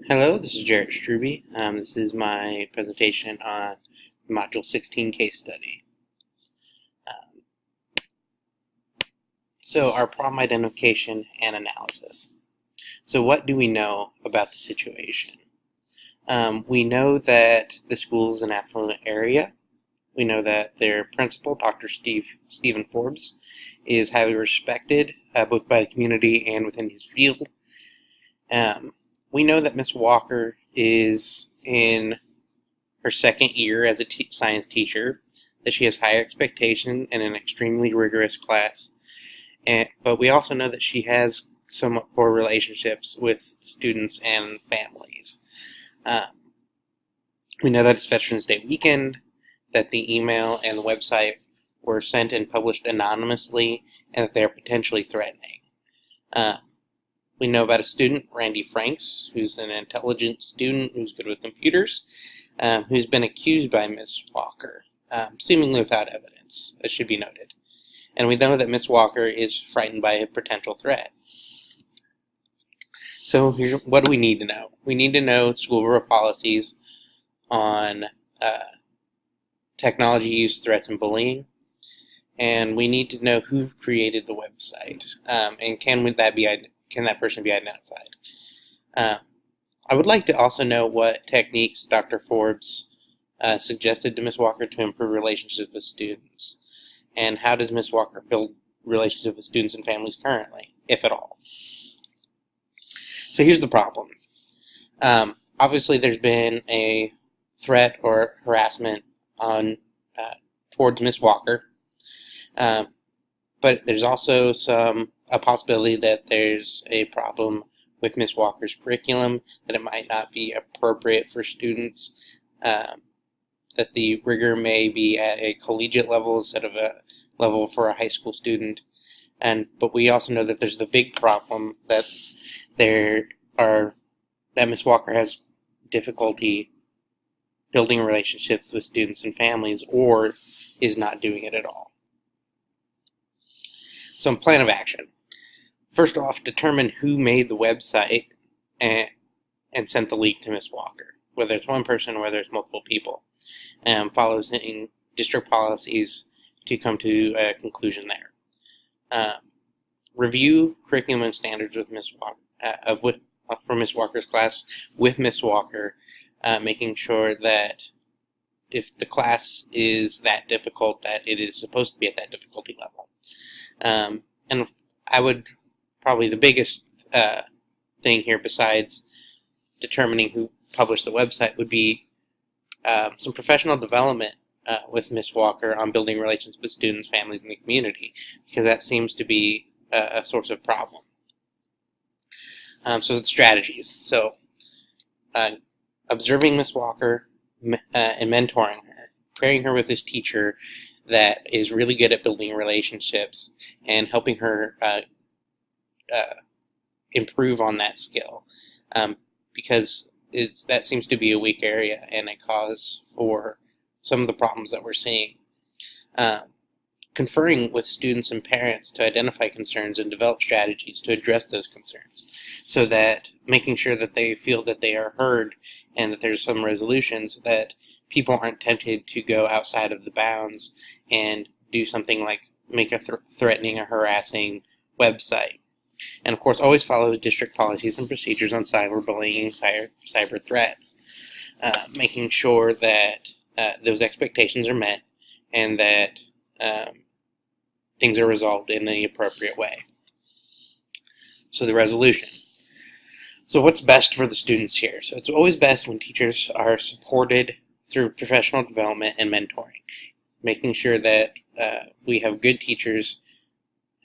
Hello, this is Jarrett Struby. This is my presentation on Module 16 case study. So our problem identification and analysis. So what do we know about the situation? We know that the school is an affluent area. We know that their principal, Dr. Stephen Forbes, is highly respected both by the community and within his field. We know that Miss Walker is in her second year as a science teacher, that she has high expectation and an extremely rigorous class. But we also know that she has somewhat poor relationships with students and families. We know that it's Veterans Day weekend, that the email and the website were sent and published anonymously, and that they're potentially threatening. We know about a student, Randy Franks, who's an intelligent student who's good with computers, who's been accused by Ms. Walker, seemingly without evidence, as should be noted. And we know that Ms. Walker is frightened by a potential threat. So what do we need to know? We need to know school board policies on technology use, threats, and bullying. And we need to know who created the website, and can that person be identified? I would like to also know what techniques Dr. Forbes suggested to Ms. Walker to improve relationships with students, and how does Ms. Walker build relationships with students and families currently, if at all? So here's the problem. Obviously, there's been a threat or harassment towards Ms. Walker, but there's also a possibility that there's a problem with Ms. Walker's curriculum, that it might not be appropriate for students, that the rigor may be at a collegiate level instead of a level for a high school student. But we also know that there's the big problem that Ms. Walker has difficulty building relationships with students and families, or is not doing it at all. So, plan of action. First off, determine who made the website and sent the leak to Ms. Walker, whether it's one person or whether it's multiple people, and following district policies to come to a conclusion there. Review curriculum and standards with Ms. Walker, for Ms. Walker's class with Ms. Walker, making sure that if the class is that difficult, that it is supposed to be at that difficulty level. And I would probably the biggest thing here, besides determining who published the website, would be some professional development with Ms. Walker on building relations with students, families, and the community, because that seems to be a source of problem. So the strategies. So observing Ms. Walker and mentoring her, pairing her with this teacher that is really good at building relationships and helping her improve on that skill, because that seems to be a weak area and a cause for some of the problems that we're seeing. Conferring with students and parents to identify concerns and develop strategies to address those concerns, so that making sure that they feel that they are heard and that there's some resolution, so that people aren't tempted to go outside of the bounds and do something like make a threatening or harassing website. And of course, always follow district policies and procedures on cyberbullying and cyber threats, making sure that those expectations are met and that things are resolved in the appropriate way. So the resolution. So what's best for the students here? So it's always best when teachers are supported through professional development and mentoring, making sure that we have good teachers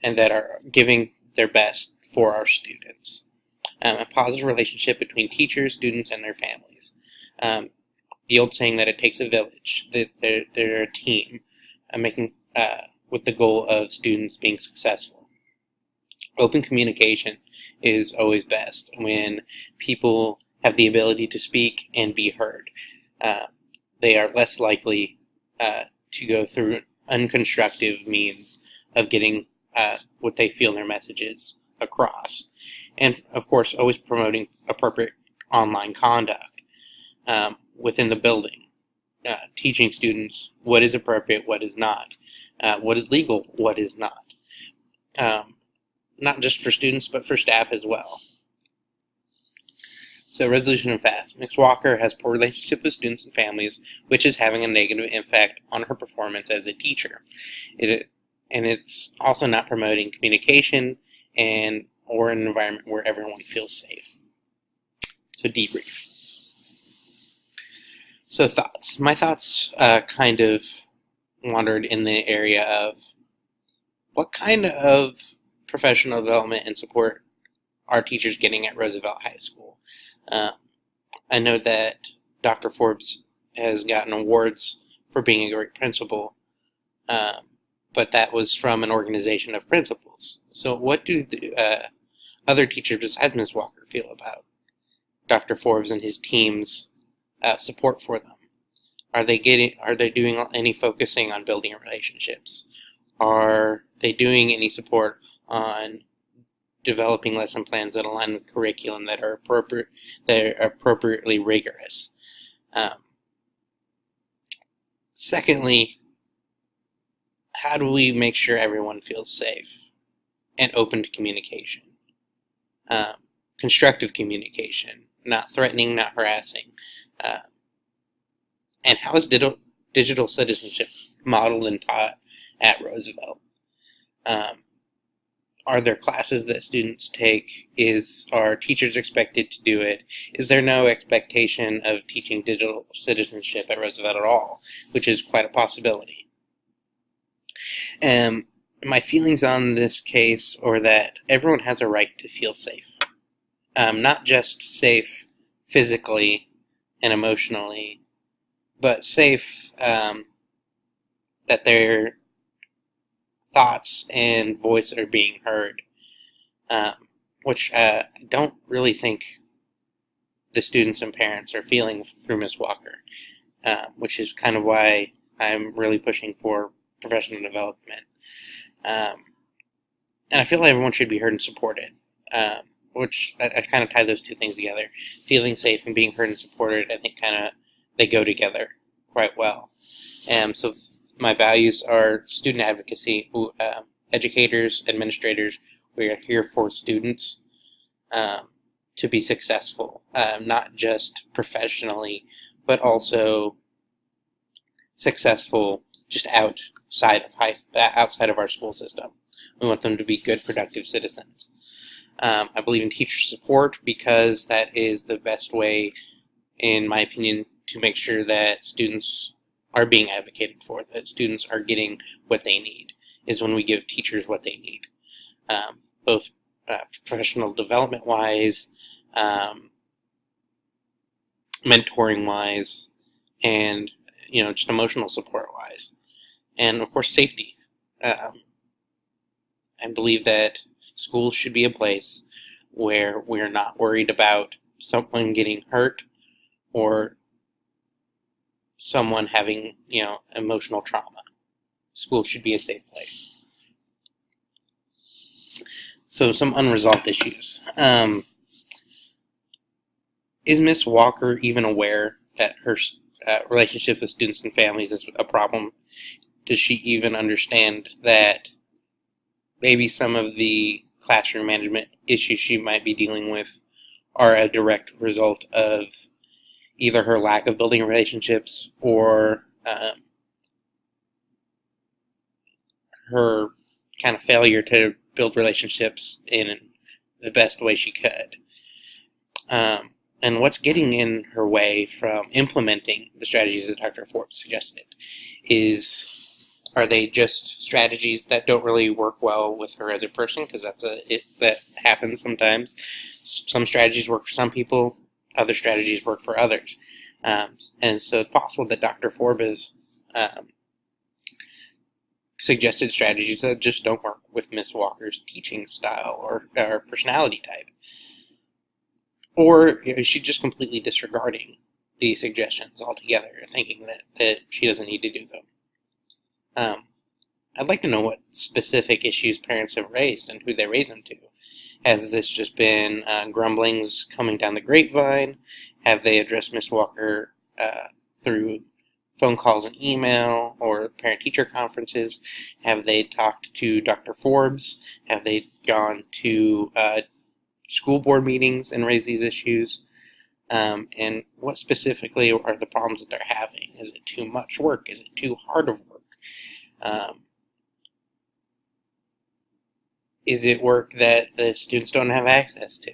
and that are giving their best for our students. A positive relationship between teachers, students, and their families. The old saying that it takes a village, that they're a team, making with the goal of students being successful. Open communication is always best when people have the ability to speak and be heard. They are less likely to go through unconstructive means of getting what they feel their message is across. And of course, always promoting appropriate online conduct within the building, teaching students what is appropriate, what is not, what is legal, what is not. Not just for students, but for staff as well. So resolution and fast. Ms. Walker has poor relationship with students and families, which is having a negative impact on her performance as a teacher. And it's also not promoting communication or an environment where everyone feels safe. So debrief. So thoughts. My thoughts kind of wandered in the area of what kind of professional development and support are teachers getting at Roosevelt High School. I know that Dr. Forbes has gotten awards for being a great principal, but that was from an organization of principals. So what do the other teachers besides Ms. Walker feel about Dr. Forbes and his team's support for them? Are they doing any focusing on building relationships? Are they doing any support on developing lesson plans that align with curriculum that are appropriately rigorous? Secondly, how do we make sure everyone feels safe and open to communication? Constructive communication, not threatening, not harassing. And how is digital citizenship modeled and taught at Roosevelt? Are there classes that students take? Are teachers expected to do it? Is there no expectation of teaching digital citizenship at Roosevelt at all, which is quite a possibility? My feelings on this case are that everyone has a right to feel safe. Not just safe physically and emotionally, but safe that their thoughts and voice are being heard, which I don't really think the students and parents are feeling through Ms. Walker, which is kind of why I'm really pushing for professional development. And I feel like everyone should be heard and supported, which I kind of tie those two things together. Feeling safe and being heard and supported, I think they go together quite well. So my values are student advocacy, educators, administrators. We are here for students to be successful, not just professionally, but also successful just outside of our school system. We want them to be good, productive citizens. I believe in teacher support because that is the best way, in my opinion, to make sure that students are being advocated for, that students are getting what they need, is when we give teachers what they need, both professional development-wise, mentoring-wise, and just emotional support-wise, and of course safety. I believe that schools should be a place where we're not worried about someone getting hurt or someone having, emotional trauma. School should be a safe place. So some unresolved issues. Is Miss Walker even aware that her relationship with students and families is a problem? Does she even understand that maybe some of the classroom management issues she might be dealing with are a direct result of either her lack of building relationships or her kind of failure to build relationships in the best way she could? And what's getting in her way from implementing the strategies that Dr. Forbes suggested? Are they just strategies that don't really work well with her as a person? Because that happens sometimes. Some strategies work for some people, other strategies work for others. And so it's possible that Dr. Forbes suggested strategies that just don't work with Ms. Walker's teaching style or personality type. Or is she just completely disregarding the suggestions altogether, thinking that she doesn't need to do them? I'd like to know what specific issues parents have raised and who they raise them to. Has this just been grumblings coming down the grapevine? Have they addressed Ms. Walker through phone calls and email or parent-teacher conferences? Have they talked to Dr. Forbes? Have they gone to school board meetings and raised these issues? And what specifically are the problems that they're having? Is it too much work? Is it too hard of work? Is it work that the students don't have access to?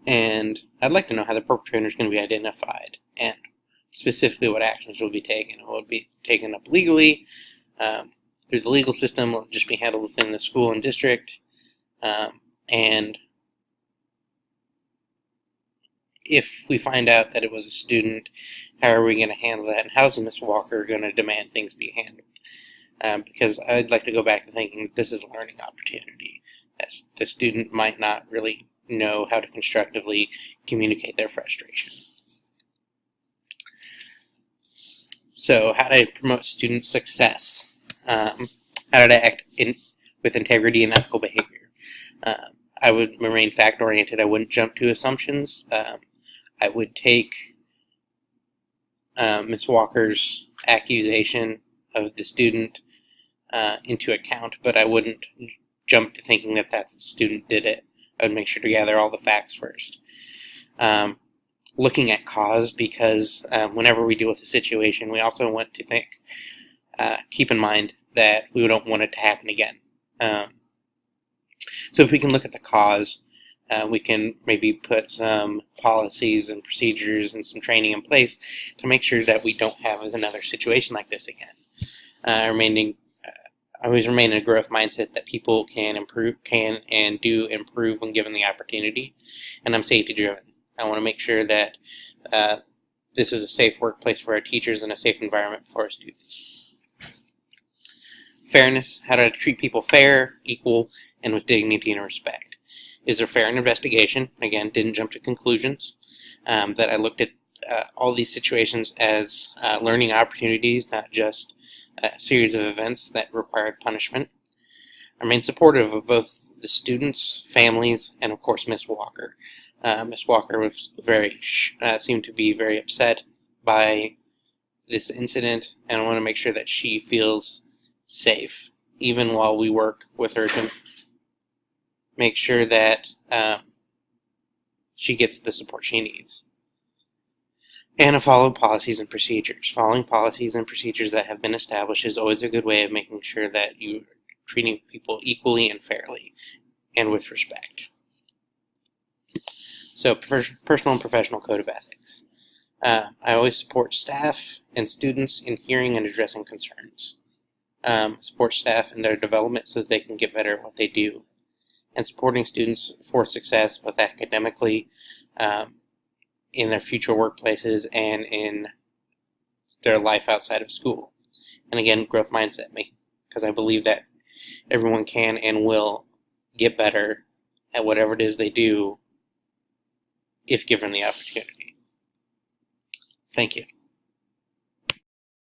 And I'd like to know how the perpetrator is going to be identified and specifically what actions will be taken. Will it be taken up legally through the legal system? Will it just be handled within the school and district? And if we find out that it was a student, how are we going to handle that? And how's Ms. Walker going to demand things be handled? Because I'd like to go back to thinking this is a learning opportunity. That the student might not really know how to constructively communicate their frustration. So how did I promote student success? How did I act with integrity and ethical behavior? I would remain fact-oriented. I wouldn't jump to assumptions. I would take Ms. Walker's accusation of the student into account, but I wouldn't jump to thinking that the student did it. I would make sure to gather all the facts first. Looking at cause, because whenever we deal with a situation, we also want to keep in mind that we don't want it to happen again. So if we can look at the cause, we can maybe put some policies and procedures and some training in place to make sure that we don't have another situation like this again. I always remain in a growth mindset that people can and do improve when given the opportunity, and I'm safety driven. I want to make sure that this is a safe workplace for our teachers and a safe environment for our students. Fairness, how to treat people fair, equal, and with dignity and respect. Is there fair investigation? Again, didn't jump to conclusions. That I looked at all these situations as learning opportunities, not just a series of events that required punishment. I remain supportive of both the students, families, and of course Ms. Walker. Ms. Walker was seemed to be very upset by this incident, and I want to make sure that she feels safe, even while we work with her to make sure that she gets the support she needs. And to follow policies and procedures. Following policies and procedures that have been established is always a good way of making sure that you're treating people equally and fairly and with respect. So, personal and professional code of ethics. I always support staff and students in hearing and addressing concerns. Support staff in their development so that they can get better at what they do. And supporting students for success, both academically, in their future workplaces, and in their life outside of school. And again, growth mindset me, because I believe that everyone can and will get better at whatever it is they do if given the opportunity. Thank you.